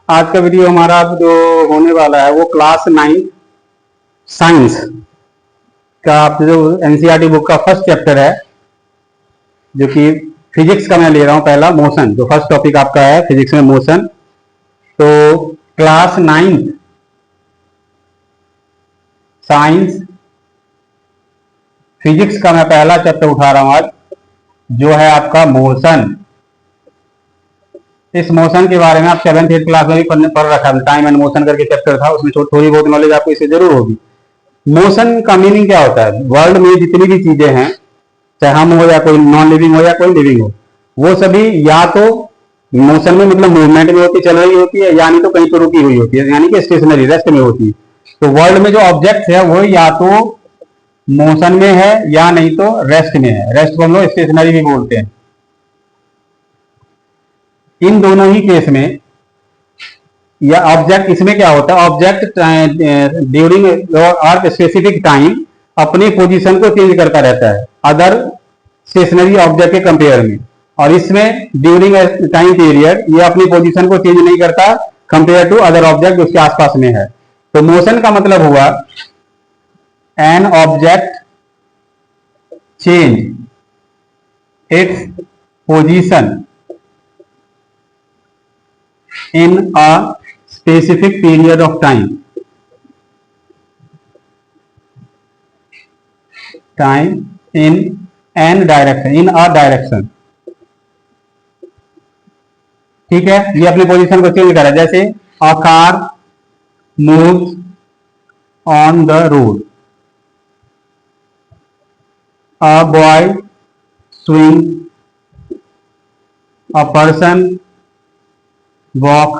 आज का वीडियो हमारा जो होने वाला है वो क्लास 9 साइंस का आप जो एनसीईआरटी बुक का फर्स्ट चैप्टर है, जो कि फिजिक्स का मैं ले रहा हूं। पहला मोशन, जो फर्स्ट टॉपिक आपका है फिजिक्स में मोशन। तो क्लास 9 साइंस फिजिक्स का मैं पहला चैप्टर उठा रहा हूं आज, जो है आपका मोशन। इस मोशन के बारे में आप 7th 8th क्लास में भी पढ़ रखा है, टाइम एंड मोशन करके चैप्टर था, उसमें थोड़ी बहुत नॉलेज आपको इससे जरूर होगी। मोशन का मीनिंग क्या होता है? वर्ल्ड में जितनी भी चीजें हैं, चाहे हम हो या कोई नॉन लिविंग हो या कोई लिविंग हो, वो सभी या तो मोशन में मतलब मूवमेंट में होती, चल रही होती है, यानी तो कहीं तो रुकी हुई होती है, यानी कि स्टेशनरी रेस्ट में होती है। तो वर्ल्ड में जो ऑब्जेक्ट है वो या तो मोशन में है या नहीं तो रेस्ट में है। रेस्ट को हम लोग स्टेशनरी भी बोलते हैं। इन दोनों ही केस में या ऑब्जेक्ट, इसमें क्या होता है, ऑब्जेक्ट ड्यूरिंग अर्थ स्पेसिफिक टाइम अपनी पोजीशन को चेंज करता रहता है अदर स्टेशनरी ऑब्जेक्ट के कंपेयर में, और इसमें ड्यूरिंग टाइम पीरियड ये अपनी पोजीशन को चेंज नहीं करता कंपेयर टू अदर ऑब्जेक्ट उसके आसपास में है। तो मोशन का मतलब हुआ an object change its position in a specific period of time in an direction, in a direction। ठीक है, ये अपने पोजीशन को चेंज करा। जैसे a car moves on the road, a boy swings, a person walk.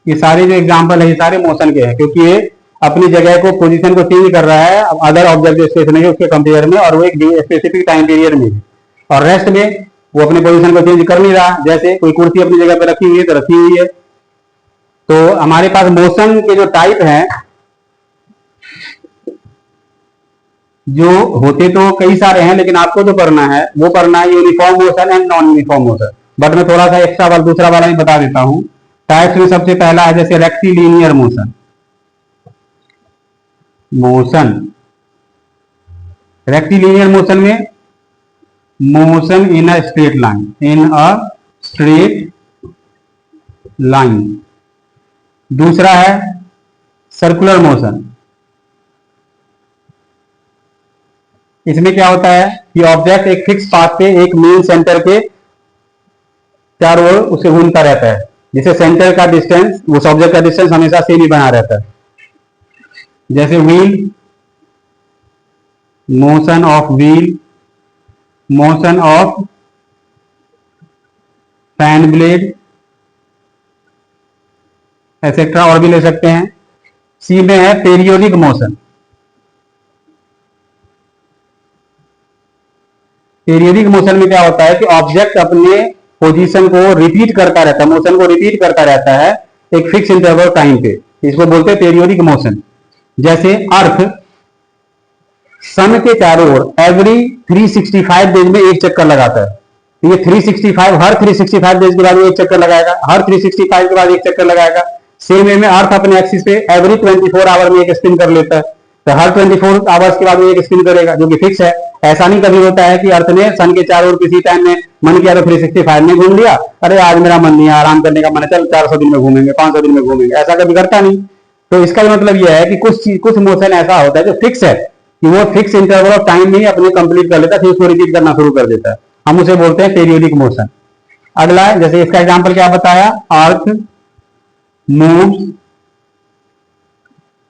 ये सारे जो एग्जांपल है ये सारे मोशन के हैं, क्योंकि ये अपनी जगह को, पोजीशन को चेंज कर रहा है अदर ऑब्जेक्ट जो स्टेशनरी है उसके कंपेयर में, और वो एक स्पेसिफिक टाइम पीरियड में है। और रेस्ट में वो अपनी पोजीशन को चेंज कर नहीं रहा, जैसे कोई कुर्सी अपनी जगह पर रखी हुई है तो रखी हुई है। तो हमारे पास मोशन के जो टाइप हैं, जो होते तो कई सारे हैं, लेकिन आपको जो करना है वो करना है uniform motion and non uniform motion. But मैं थोड़ा सा एक्स्ट्रा वाला दूसरा वाला ही बता देता हूं। टाइप्स में सबसे पहला है जैसे रेक्टिलिनियर मोशन। रेक्टिलिनियर मोशन में motion in a straight line. दूसरा है सर्कुलर मोशन। इसमें क्या होता है कि ऑब्जेक्ट एक फिक्स पाथ पे एक मेन सेंटर के चारों ओर उसे घूमता रहता है, जिसे सेंटर का डिस्टेंस, उस ऑब्जेक्ट का डिस्टेंस हमेशा सेम ही बना रहता है। जैसे wheel, motion of wheel, motion of fan blade etcetera, और भी ले सकते हैं। सी में है पीरियोडिक मोशन। पीरियोडिक मोशन में क्या होता है कि ऑब्जेक्ट अपने पोजीशन को रिपीट करता रहता है, मोशन को रिपीट करता रहता है एक फिक्स इंटरवल टाइम पे। इसको बोलते हैं पीरियोडिक मोशन। जैसे अर्थ सन के चारों ओर एवरी 365 डेज में एक चक्कर लगाता है। ये 365, हर 365 डेज के बाद एक चक्कर लगाएगा, हर 365 के बाद एक चक्कर लगाएगा। सेम वे में अर्थ अपने एक्सिस पे एवरी 24 आवर में एक स्पिन कर लेता है, तो हर 24 आवर्स के बाद वो एक स्पिन करेगा, जो कि फिक्स है। ऐसा नहीं कभी होता है कि अर्थ ने सन के चारों ओर किसी टाइम में मन किया तो 365 में घूम लिया, अरे आज मेरा मन नहीं है, आराम करने का मन है, चल 400 दिन में घूमेंगे, 500 दिन में घूमेंगे, ऐसा कभी करता नहीं। तो इसका मतलब यह है कि कुछ मोशन ऐसा होता है जो फिक्स है, कि वो फिक्स इंटरवल ऑफ टाइम में ही अपने कंप्लीट कर लेता है, फिर उसको रिपीट करना शुरू कर देता है। हम उसे बोलते हैं पीरियोडिक मोशन। अगला है, जैसे इसका एग्जाम्पल क्या बताया, earth moves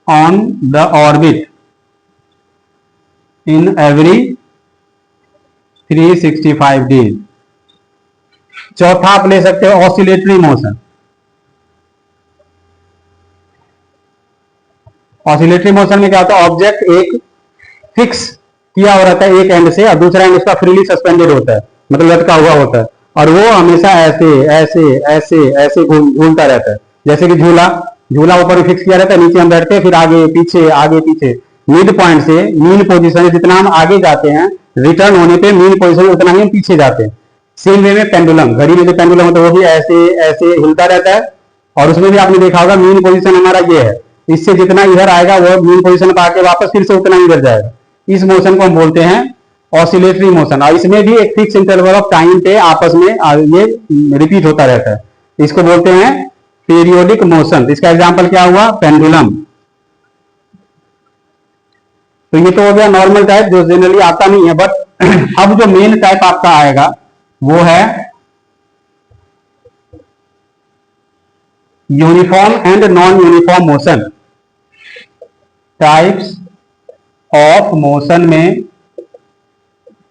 on the orbit in every 365 days. चौथा आप ले सकते हो ऑसिलेटरी मोशन। ऑसिलेटरी मोशन में क्या होता है, ऑब्जेक्ट एक फिक्स किया हो रहता है एक एंड से, और दूसरा एंड उसका फ्रीली सस्पेंडेड होता है, मतलब लटका हुआ होता है, और वो हमेशा ऐसे ऐसे ऐसे ऐसे घूमता रहता है। जैसे कि झूला ऊपर फिक्स किया रहता है, नीचे हम बैठते हैं, फिर आगे पीछे आगे पीछे, मिड पॉइंट से मीन पोजीशन जितना हम आगे जाते हैं, रिटर्न होने पे मीन पोजीशन उतना ही हम पीछे जाते हैं। सेम वे में पेंडुलम, घड़ी में जो पेंडुलम होता है वो भी ऐसे ऐसे हिलता रहता है, और उसमें भी आपने देखा होगा मीन पोजीशन हमारा ये है, इससे जितना इधर आएगा वो मीन पोजीशन पर आके वापस फिर से उतना ही इधर जाएगा। इस मोशन को हम बोलते हैं ऑसिलेटरी मोशन, और इसमें भी एक फिक्स इंटरवल ऑफ टाइम पे आपस में ये रिपीट होता रहता है। इसको बोलते हैं पीरियोडिक मोशन। इसका एग्जांपल क्या हुआ, पेंडुलम। तो ये तो हो गया नॉर्मल टाइप जो जनरली आता नहीं है, बट अब जो मेन टाइप आपका आएगा वो है uniform and non uniform motion. Types of motion में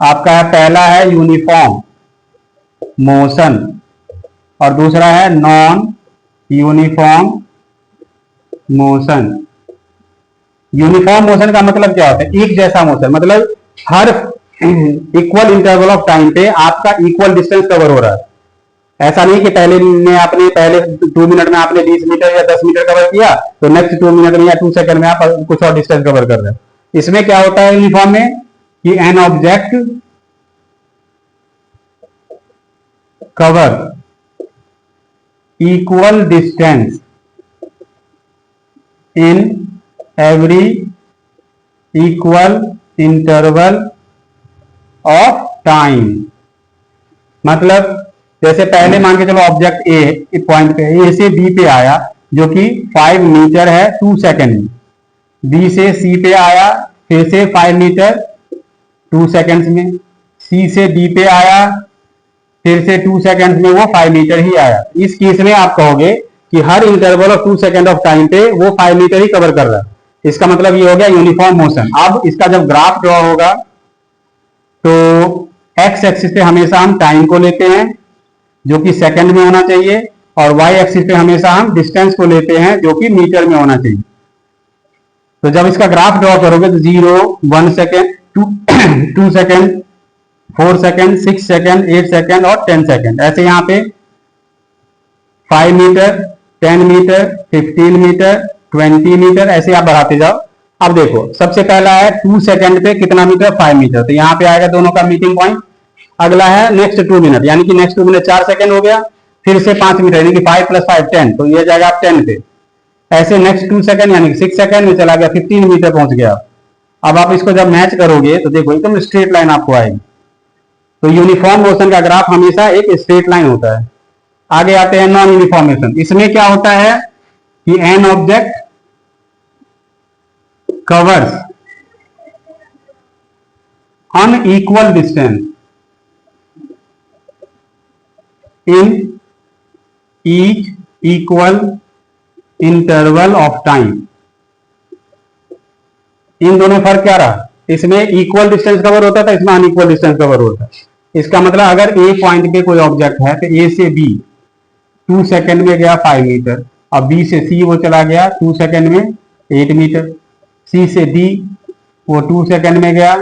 आपका पहला है यूनिफॉर्म मोशन और दूसरा है non uniform motion. Uniform motion का मतलब क्या होता है, एक जैसा मोशन, मतलब हर इक्वल इंटरवल ऑफ टाइम पे आपका इक्वल डिस्टेंस कवर हो रहा है। ऐसा नहीं कि पहले 2 मिनट में आपने 20 मीटर या 10 मीटर कवर किया तो नेक्स्ट 2 मिनट में या 2 सेकंड में आप कुछ और डिस्टेंस कवर कर रहे हो। इसमें क्या होता है यूनिफॉर्म में कि an object cover equal distance in every equal interval of time. मतलब जैसे पहले मान के चलो ऑब्जेक्ट ए पॉइंट पे ए से बी पे आया जो कि 5 मीटर है 2 सेकंड में, बी से सी पे आया फिर से 5 मीटर 2 सेकंड्स में, सी से डी पे आया फिर से 2 सेकंड्स में वो 5 मीटर ही आया। इस केस में आप कहोगे कि हर interval of 2 second of time पे वो 5 मीटर ही कवर कर रहा है। इसका मतलब ये हो गया यूनिफॉर्म मोशन। अब इसका जब ग्राफ ड्रॉ होगा तो एक्स एक्सिस पे हमेशा हम टाइम को लेते हैं जो कि सेकंड में होना चाहिए, और वाई एक्सिस पे हमेशा हम डिस्टेंस को लेते हैं जो कि मीटर में होना चाहिए। तो जब इसका ग्राफ ड्रॉ करोगे तो 0, 1 second, 2 second, 4 second, 6 second, 8 second और 10 सेकेंड, ऐसे यहाँ पे 5 मीटर, 10 मीटर, 15 मीटर, 20 मीटर, ऐसे आप बढ़ाते जाओ। अब देखो सबसे पहला है 2 सेकेंड पे कितना मीटर, 5 मीटर, तो यहाँ पे आएगा दोनों का मीटिंग पॉइंट। अगला है नेक्स्ट 2 मिनट, यानी कि नेक्स्ट 2 मिनट 4 सेकेंड हो गया, फिर से 5 मीटर यानी कि 5 + 5 10, तो ये जाएगा आप 10 पे। ऐसे नेक्स्ट 2 सेकेंड यानी कि 6 सेकेंड में चला गया, 15 मीटर पहुंच गया। अब आप इसको जब मैच करोगे तो देखो एकदम स्ट्रेट लाइन आपको आएगी। तो यूनिफॉर्म मोशन का ग्राफ हमेशा एक स्ट्रेट लाइन होता है। आगे आते हैं नॉन यूनिफॉर्म मोशन। इसमें क्या होता है कि an object covers unequal distance in each equal interval of time। इन दोनों फर्क क्या रहा, इसमें इक्वल डिस्टेंस कवर होता था, इसमें अनइक्वल डिस्टेंस कवर होता है। इसका मतलब अगर ए पॉइंट पे कोई ऑब्जेक्ट है तो ए से बी 2 सेकेंड में गया 5 मीटर, अब बी से सी वो चला गया 2 सेकेंड में 8 मीटर, सी से डी वो 2 सेकेंड में गया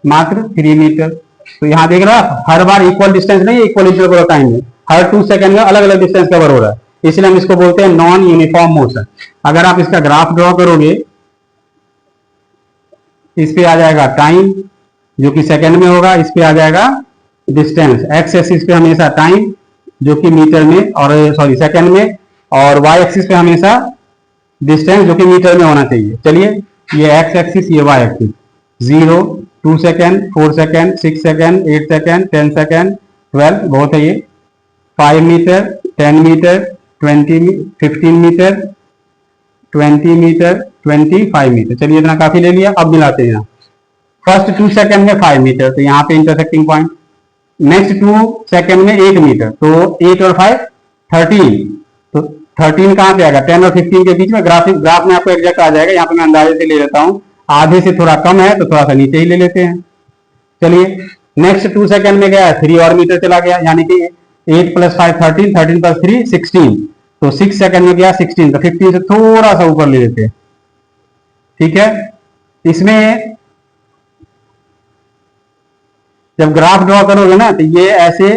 मात्र 3 मीटर। तो यहां देख रहा हर बार इक्वल डिस्टेंस नहीं, इक्वल इंटरवल टाइम में हर 2 सेकेंड में अलग अलग डिस्टेंस कवर हो रहा है, इसलिए हम इसको बोलते हैं नॉन यूनिफॉर्म मोशन। अगर आप इसका ग्राफ ड्रॉ करोगे इस पे आ जाएगा टाइम जो कि सेकेंड में होगा, इस पे आ जाएगा डिस्टेंस, एक्स एक्सिस पे हमेशा टाइम जो कि मीटर में और सॉरी सेकेंड में, और वाई एक्सिस पे हमेशा डिस्टेंस जो कि मीटर में होना चाहिए। चलिए ये एक्स एक्सिस ये y axis, 0, 2 second, 4 second, 6 second, 8 second, 10 second, 12 बहुत है ये, 5 metre, 10 metre, 15 metre, 20 metre, 25 metre. चलिए इतना काफी ले लिया। अब मिलाते हैं फर्स्ट 2 सेकेंड में 5 मीटर, तो यहाँ पे इंटरसेक्टिंग पॉइंट, नेक्स्ट 2 सेकेंड में 8 मीटर, तो 8 और 5 13, तो 13 कहां पे आएगा, 10 और 15 के बीच में। ग्राफ में आपको एग्जैक्ट आ जाएगा, यहाँ पे मैं अंदाजे से ले लेता हूँ, आधे से थोड़ा कम है तो थोड़ा सा नीचे ही ले लेते हैं। चलिए नेक्स्ट 2 सेकेंड में गया 3 और मीटर चला गया, यानी कि 8 + 5 13, 13 + 3 16, तो 6 सेकेंड में गया 16, तो 15 से थोड़ा सा ऊपर ले लेते हैं। ठीक है, इसमें जब ग्राफ ड्रॉ करोगे ना तो ये ऐसे,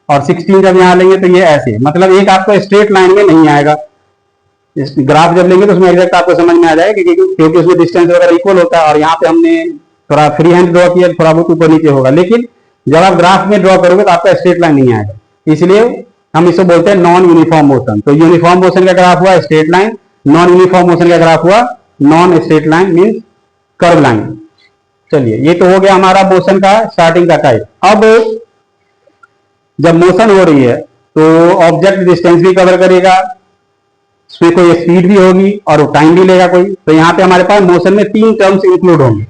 और 16 जब यहां लेंगे तो ये ऐसे, मतलब एक आपको स्ट्रेट लाइन में नहीं आएगा। इस ग्राफ जब लेंगे तो उसमें एग्जैक्ट आपको समझ में आ जाएगा क्योंकि उसमें डिस्टेंस वगैरह इक्वल होता है, और यहाँ पे हमने थोड़ा फ्री हैंड ड्रॉ किया, थोड़ा बहुत ऊपर नीचे होगा, लेकिन जब आप ग्राफ में ड्रॉ करोगे तो आपका स्ट्रेट लाइन नहीं आएगा, इसलिए हम इसको बोलते हैं नॉन यूनिफॉर्म मोशन। तो यूनिफॉर्म मोशन का ग्राफ हुआ straight line, non uniform motion का ग्राफ हुआ non straight line means curve line. चलिए, ये तो हो गया हमारा मोशन का स्टार्टिंग का टाइप। अब जब मोशन हो रही है तो ऑब्जेक्ट डिस्टेंस भी कवर करेगा, उसमें कोई स्पीड भी होगी और टाइम भी लेगा कोई। तो यहां पे हमारे पास मोशन में 3 टर्म्स इंक्लूड होंगे।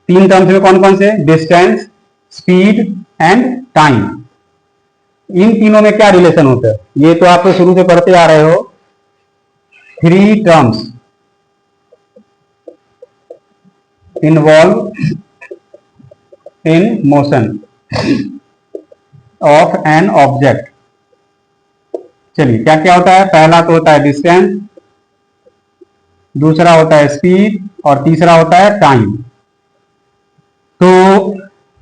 3 टर्म्स में कौन कौन से? Distance, speed and time. इन तीनों में क्या रिलेशन होता है? ये तो आप शुरू से पढ़ते आ रहे हो। 3 terms involve in motion of an object. चलिए, क्या क्या होता है? पहला तो होता है डिस्टेंस, दूसरा होता है स्पीड और तीसरा होता है टाइम। तो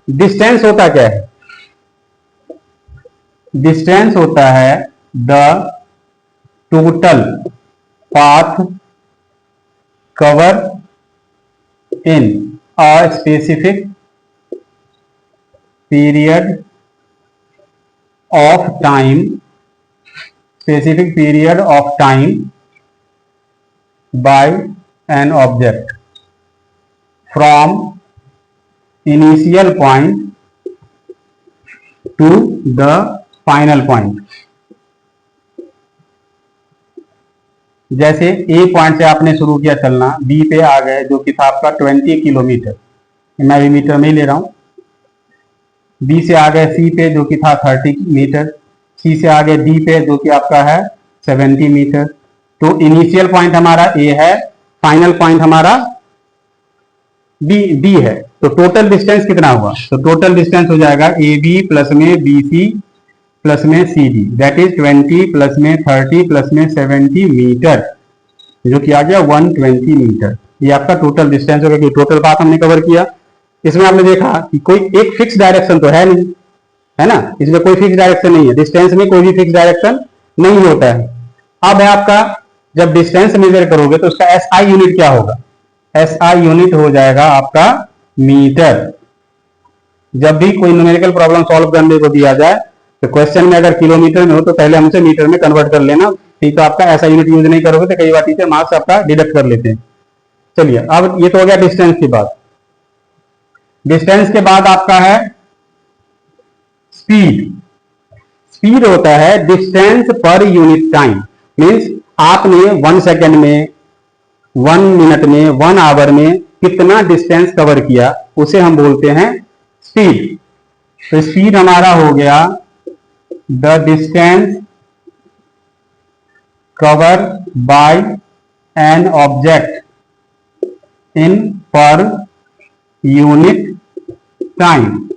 डिस्टेंस होता क्या है? डिस्टेंस होता है the total path cover in a specific period of time, specific period of time by an object from initial point to the final point। जैसे A पॉइंट से आपने शुरू किया चलना, B पे आ गए जो कि था आपका 20 किलोमीटर, मैं भी मीटर में ही ले रहा हूं। बी से आ गए सी पे जो कि था 30 मीटर, सी से आ गए डी पे जो कि आपका है 70 मीटर। तो इनिशियल पॉइंट हमारा ए है, फाइनल पॉइंट हमारा डी है। तो टोटल डिस्टेंस कितना हुआ? तो टोटल डिस्टेंस हो जाएगा ए बी प्लस में बी सी प्लस में C D, that is 20 plus में 30 प्लस में 70 मीटर, जो कि आ गया 120 मीटर। ये आपका टोटल डिस्टेंस होगा कि टोटल बात हमने कवर किया। इसमें आपने देखा कि कोई एक फिक्स डायरेक्शन तो है नहीं, है ना? इसमें कोई फिक्स डायरेक्शन नहीं है, डिस्टेंस में कोई भी फिक्स डायरेक्शन नहीं होता है। अब है आपका, जब डिस्टेंस मेजर करोगे तो उसका एसआई यूनिट क्या होगा? एसआई यूनिट हो जाएगा आपका मीटर। जब भी कोई न्यूमेरिकल प्रॉब्लम सॉल्व करने को दिया जाए तो क्वेश्चन में अगर किलोमीटर में हो तो पहले हमसे मीटर में कन्वर्ट कर लेना, ठीक। तो आपका ऐसा यूनिट यूज नहीं करोगे तो कई बार टीचर मार्क्स आपका डिडक्ट कर लेते हैं। चलिए, अब ये तो हो गया डिस्टेंस की बात। डिस्टेंस के बाद आपका है स्पीड। स्पीड होता है distance per unit time, means आपने 1 सेकेंड में, 1 मिनट में, 1 आवर में कितना डिस्टेंस कवर किया, उसे हम बोलते हैं स्पीड। तो स्पीड हमारा हो गया the distance cover by an object in per unit time,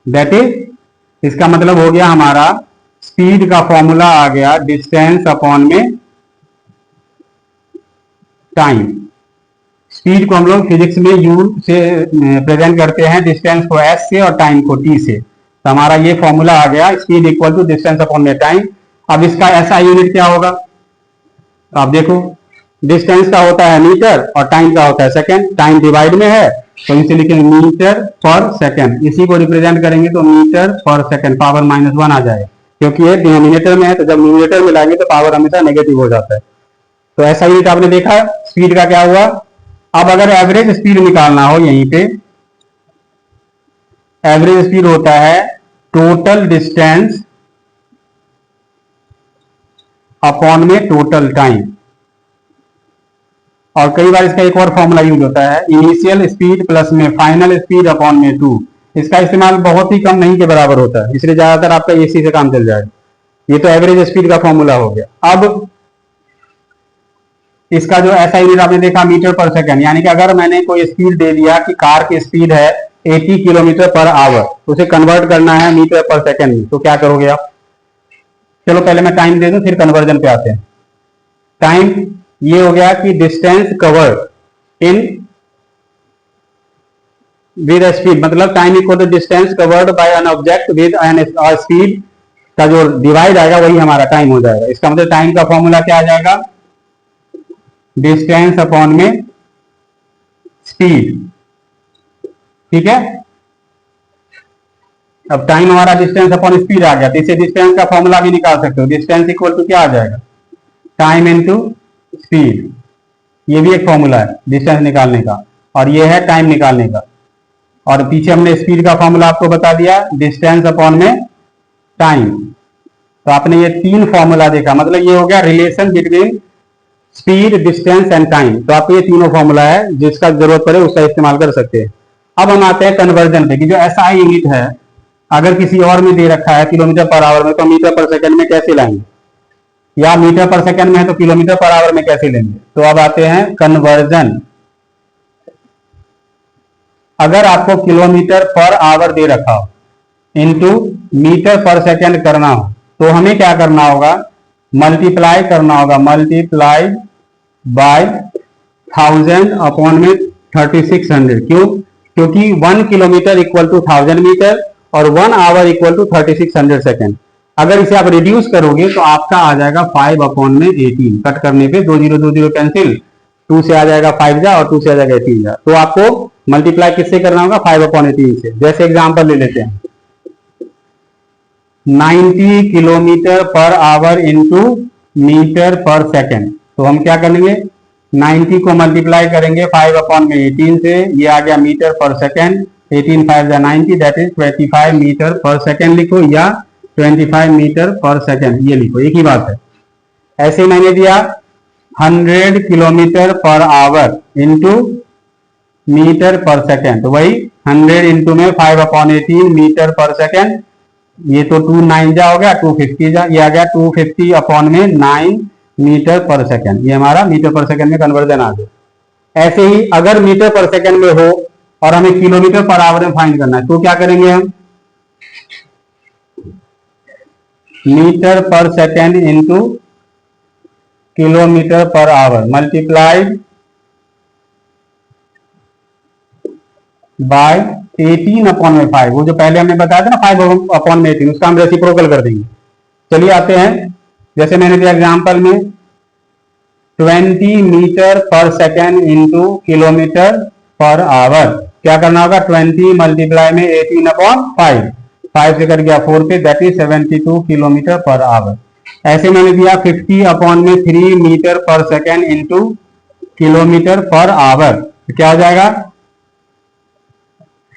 that is, इसका मतलब हो गया हमारा स्पीड का फॉर्मूला आ गया डिस्टेंस अपॉन में टाइम। स्पीड को हम लोग फिजिक्स में यू से प्रेजेंट करते हैं, डिस्टेंस को एस से और टाइम को टी से। तो हमारा ये फॉर्मूला आ गया speed equal to distance upon में टाइम। अब इसका एसआई यूनिट क्या होगा? तो आप देखो, डिस्टेंस का होता है मीटर और टाइम का होता है सेकेंड। टाइम डिवाइड में है तो इसे लिखेंगे मीटर पर सेकेंड, इसी को रिप्रेजेंट करेंगे तो मीटर पर सेकेंड पावर -1 आ जाएगा, क्योंकि ये डिनोमिनेटर में है। तो जब न्यूमरेटर में लाएंगे तो पावर हमेशा नेगेटिव हो जाता है। तो ऐसा यूनिट आपने देखा स्पीड का क्या हुआ। अब अगर एवरेज स्पीड निकालना हो, यहीं पे एवरेज स्पीड होता है टोटल डिस्टेंस अपॉन में टोटल टाइम। और कई बार इसका एक और फॉर्मूला यूज होता है इनिशियल स्पीड प्लस में फाइनल स्पीड अपॉन में 2। इसका इस्तेमाल बहुत ही कम नहीं के बराबर होता है, इसलिए ज्यादातर आपका एसी से काम चल जाएगा। ये तो एवरेज स्पीड का फॉर्मूला हो गया। अब इसका जो ऐसा यूनिट आपने देखा मीटर पर सेकंड, यानी कि अगर मैंने कोई स्पीड दे दिया कि कार की स्पीड है 80 किलोमीटर पर आवर, उसे कन्वर्ट करना है मीटर पर सेकंड में, तो क्या करोगे आप? चलो पहले मैं टाइम दे दूं, फिर कन्वर्जन पे आते हैं। टाइम ये हो गया कि distance covered in with speed, मतलब time equal to distance covered by an object with an speed का जो डिवाइड आएगा वही हमारा टाइम हो जाएगा। इसका मतलब टाइम का फॉर्मूला क्या आ जाएगा, डिस्टेंस अपॉन में स्पीड। ठीक है, अब टाइम हमारा डिस्टेंस अपॉन स्पीड आ गया, तो इसे डिस्टेंस का फॉर्मूला भी निकाल सकते हो। डिस्टेंस इक्वल टू क्या आ जाएगा, टाइम इनटू स्पीड। ये भी एक फॉर्मूला है डिस्टेंस निकालने का, और ये है टाइम निकालने का। और पीछे हमने स्पीड का फॉर्मूला आपको बता दिया, डिस्टेंस अपॉन में टाइम। तो आपने ये तीन फॉर्मूला देखा, मतलब ये हो गया relation between speed, distance and time. तो आपको ये तीनों फॉर्मूला है, जिसका जरूरत पड़े उसका इस्तेमाल कर सकते हैं। अब हम आते हैं कन्वर्जन पे कि जो SI यूनिट है अगर किसी और में दे रखा है किलोमीटर पर आवर में, तो मीटर पर सेकंड में कैसे लाएंगे, या मीटर पर सेकंड में है तो किलोमीटर पर आवर में कैसे लेंगे। तो अब आते हैं कन्वर्जन। अगर आपको किलोमीटर पर आवर दे रखा हो इनटू मीटर पर सेकंड करना हो, तो हमें क्या करना होगा, मल्टीप्लाई करना होगा, मल्टीप्लाई बाय 1000 अपॉन में 3600। क्यों, क्योंकि 1 किलोमीटर इक्वल टू 1000 मीटर और 1 आवर इक्वल टू 3600 सेकंड। अगर इसे आप रिड्यूस करोगे तो आपका आ जाएगा 5 अपॉन में 18। कट करने पे 2 0 2 0 कैंसिल, 2 से आ जाएगा 5 जा और 2 से आ जाएगा 18 जा। तो आपको मल्टीप्लाई किससे करना होगा, 5 अपॉन 18 से। जैसे एग्जांपल ले लेते हैं 90 kilometre per hour into metre per second. तो हम क्या करेंगे, 90 को मल्टीप्लाई करेंगे 5 अपॉन में 18 से, ये आ गया मीटर पर सेकेंड। 18 5 जा 90, that is 25 metre per second लिखो, या 25 मीटर पर सेकेंड ये लिखो, एक ही बात है। ऐसे मैंने दिया 100 kilometre per hour into metre per second, तो वही 100 इंटू में 5 अपॉन 18 मीटर पर सेकेंड। ये तो 2 9 जा हो गया, 250 जा, ये आ गया 250 अपॉन में 9 मीटर पर सेकेंड। ये हमारा मीटर पर सेकेंड में कन्वर्जन आ गया। ऐसे ही अगर मीटर पर सेकेंड में हो और हमें किलोमीटर पर आवर में फाइंड करना है, तो क्या करेंगे हम, metre per second into kilometre per our multiplied by 18 upon में 5। वो जो पहले हमने बताया था ना 5 अपॉन में 18, उसका हम रेसिप्रोकल कर देंगे। चलिए आते हैं, जैसे मैंने दिया एग्जांपल में 20 metre per second into kilometre per our. क्या करना होगा, 20 मल्टीप्लाई में 18 अपॉन 5 से कट गया 4 पे, that is 72 kilometre per our. ऐसे मैंने दिया 50 अपॉन में 3 metre per second into kilometre per our. तो क्या हो जाएगा,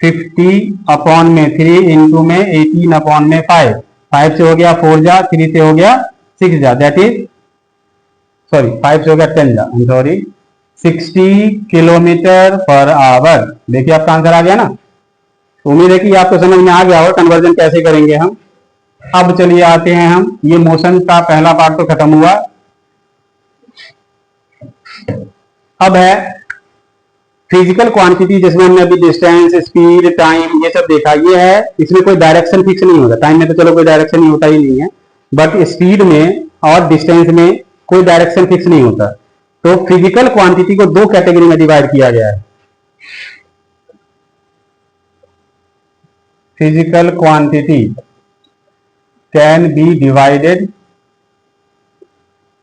50 अपॉन में 3 इंटू में 18 अपॉन में 5 से हो गया 4 जा, 3 से हो गया 6 जा, दैट इज सॉरी 5 से हो गया 10 जा, सॉरी 60 किलोमीटर पर आवर। देखिए आपका आंसर आ गया ना। उम्मीद है कि आपको समझ में आ गया होगा कन्वर्जन कैसे करेंगे हम। अब चलिए आते हैं हम, ये मोशन का पहला पार्ट तो खत्म हुआ। अब है फिजिकल क्वांटिटी, जिसमें हमने अभी डिस्टेंस, स्पीड, टाइम ये सब देखा। ये है, इसमें कोई डायरेक्शन फिक्स नहीं होता। टाइम में तो चलो कोई डायरेक्शन नहीं होता ही नहीं है, बट स्पीड में और डिस्टेंस में कोई डायरेक्शन फिक्स नहीं होता। तो फिजिकल क्वांटिटी को 2 कैटेगरी में डिवाइड किया गया है। Physical quantity can be divided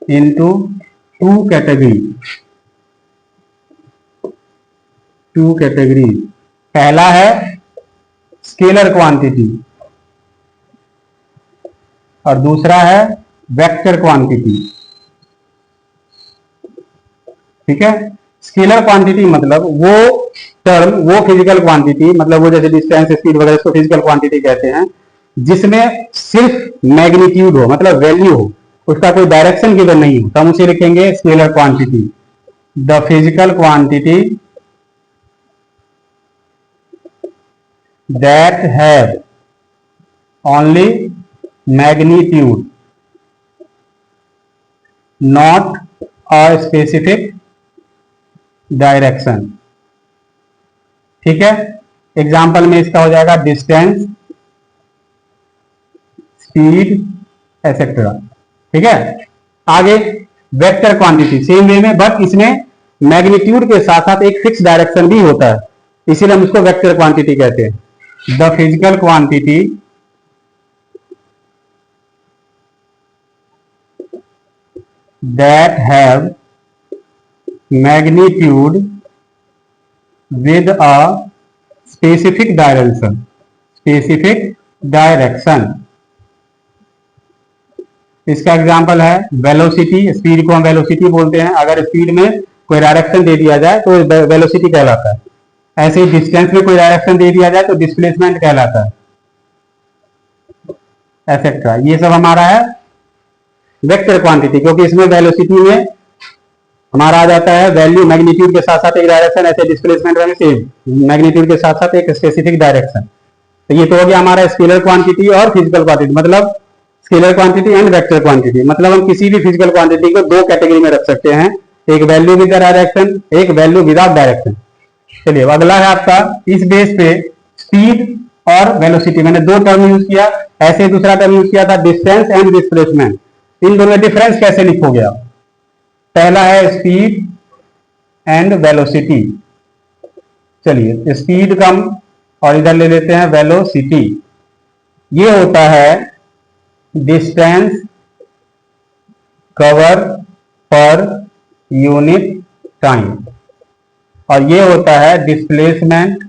into 2 category. पहला है स्केलर क्वांटिटी और दूसरा है वेक्टर क्वांटिटी। ठीक है, स्केलर क्वांटिटी मतलब वो टर्म, वो फिजिकल क्वांटिटी, मतलब वो जैसे डिस्टेंस, स्पीड वगैरह, इसको फिजिकल क्वांटिटी कहते हैं, जिसमें सिर्फ मैग्नीट्यूड हो, मतलब वैल्यू हो, उसका कोई डायरेक्शन गिवन नहीं हो, तो हम उसे लिखेंगे scalar quantity. The physical quantity that have only magnitude, not a specific direction। ठीक है, एग्जाम्पल में इसका हो जाएगा डिस्टेंस, स्पीड एसेट्रा। ठीक है, आगे वेक्टर क्वांटिटी सेम वे में, बट इसमें मैग्नीट्यूड के साथ साथ एक फिक्स डायरेक्शन भी होता है, इसीलिए हम इसको वेक्टर क्वांटिटी कहते हैं। The physical quantity that have magnitude with a specific direction, इसका एग्जांपल है वेलोसिटी। स्पीड को हम वेलोसिटी बोलते हैं। अगर स्पीड में कोई डायरेक्शन दे दिया जाए तो वेलोसिटी कहलाता है। ऐसे ही डिस्टेंस में कोई डायरेक्शन दे दिया जाए तो डिस्प्लेसमेंट कहलाता है, एटसेट्रा। ये सब हमारा है वेक्टर क्वांटिटी, क्योंकि इसमें वेलोसिटी में हमारा आ जाता है वैल्यू मैग्नीट्यूड के साथ साथ एक डायरेक्शन, ऐसे डिस्प्लेसमेंट में सेम मैग्नीट्यूड के साथ साथ एक स्पेसिफिक डायरेक्शन। तो ये तो हो गया हमारा स्केलर क्वांटिटी और फिजिकल क्वांटिटी, मतलब scalar quantity and vector quantity. मतलब हम किसी भी फिजिकल क्वांटिटी को दो कैटेगरी में रख सकते हैं, एक वैल्यू विद डायरेक्शन, एक वैल्यू विदाउट डायरेक्शन। चलिए अगला है आपका, इस बेस पे स्पीड और वेलोसिटी, मैंने दो टर्म यूज किया। ऐसे दूसरा टर्म यूज किया था डिस्टेंस एंड डिस्प्लेसमेंट। इन दोनों डिफरेंस कैसे लिखोगे आप? पहला है स्पीड एंड वेलोसिटी। चलिए स्पीड कम और इधर ले लेते हैं वेलोसिटी। ये होता है distance cover per unit time, और ये होता है displacement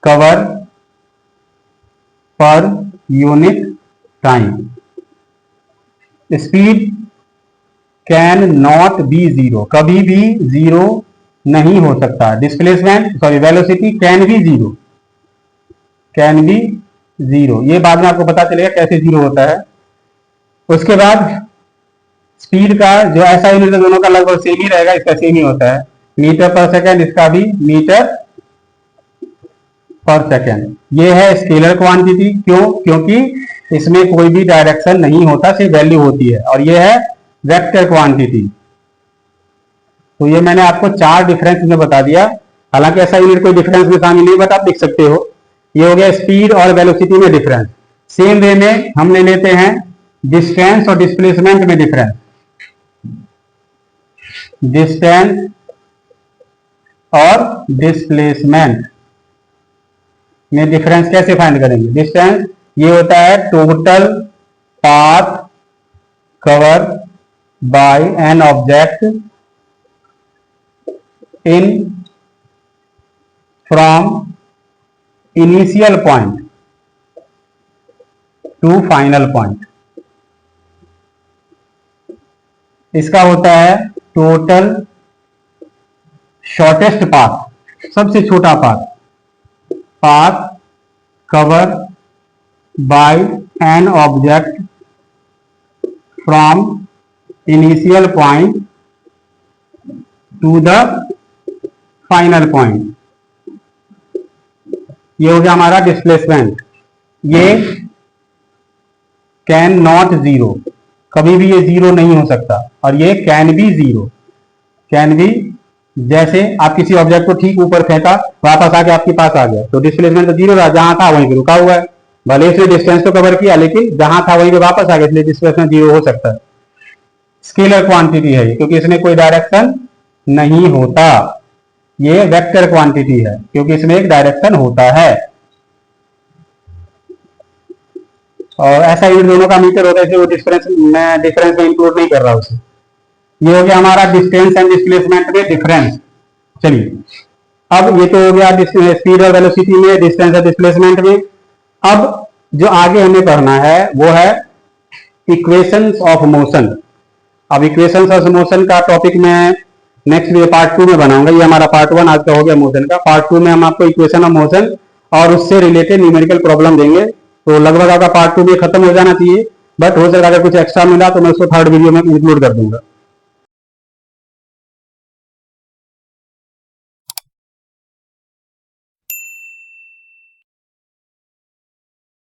cover per unit time. Speed can not be zero, कभी भी जीरो नहीं हो सकता। Displacement velocity can be zero, ये बाद में आपको पता चलेगा कैसे जीरो होता है। उसके बाद स्पीड का जो ऐसा यूनिट दोनों का लगभग सेम ही रहेगा, इसका सेम ही होता है मीटर पर सेकेंड, इसका भी मीटर पर सेकेंड। ये है स्केलर क्वांटिटी। क्यों? क्योंकि इसमें कोई भी डायरेक्शन नहीं होता, सिर्फ वैल्यू होती है। और ये है वेक्टर क्वांटिटी। तो ये मैंने आपको चार डिफरेंस में बता दिया। हालांकि ऐसा यूनिट कोई डिफरेंस में शामिल नहीं, बट आप लिख सकते हो। ये हो गया स्पीड और वेलोसिटी में डिफरेंस। सेम वे में हम ले लेते हैं डिस्टेंस और डिस्प्लेसमेंट में डिफरेंस। डिस्टेंस और डिस्प्लेसमेंट में डिफरेंस कैसे फाइंड करेंगे? डिस्टेंस ये होता है total path cover by an object in from initial point two final point. इसका होता है टोटल शॉर्टेस्ट पाथ, सबसे छोटा path cover by an object from initial point two the final point. ये हो गया हमारा डिस्प्लेसमेंट। ये कैन नॉट जीरो, कभी भी ये जीरो नहीं हो सकता। और ये can be zero, can be, जैसे आप किसी ऑब्जेक्ट को ठीक ऊपर फेंका, वापस आके आपके पास आ गया, तो डिस्प्लेसमेंट तो जीरो रहा, जहां था वहीं पे रुका हुआ है। भले इसने डिस्टेंस तो कवर किया, लेकिन जहां था वहीं पे वापस आ गया, इसलिए डिस्प्लेसमेंट जीरो हो सकता है। स्केलर क्वांटिटी है ये, क्योंकि इसमें कोई डायरेक्शन नहीं होता। ये वेक्टर क्वांटिटी है, क्योंकि इसमें एक डायरेक्शन होता है। और ऐसा यूनिट दोनों का मीटर होता है, इसलिए वो डिफरेंस में इंक्लूड नहीं कर रहा उसे। ये हो गया हमारा डिस्टेंस एंड डिस्प्लेसमेंट में डिफरेंस। चलिए अब ये तो हो गया स्पीड और वेलोसिटी में, डिस्टेंस और डिस्प्लेसमेंट में। अब जो आगे हमें पढ़ना है वो है इक्वेशंस ऑफ मोशन। अब इक्वेशंस ऑफ मोशन का टॉपिक मैं नेक्स्ट पार्ट 2 में बनाऊंगा। ये हमारा पार्ट 1 आज का हो गया मोशन का। पार्ट 2 में हम आपको इक्वेशन ऑफ मोशन और उससे रिलेटेड न्यूमेरिकल प्रॉब्लम देंगे। तो लगभग आपका पार्ट 2 में खत्म हो जाना चाहिए, बट हो सकता है अगर कुछ एक्स्ट्रा मिला तो मैं उसको थर्ड वीडियो में इंक्लूड कर दूंगा।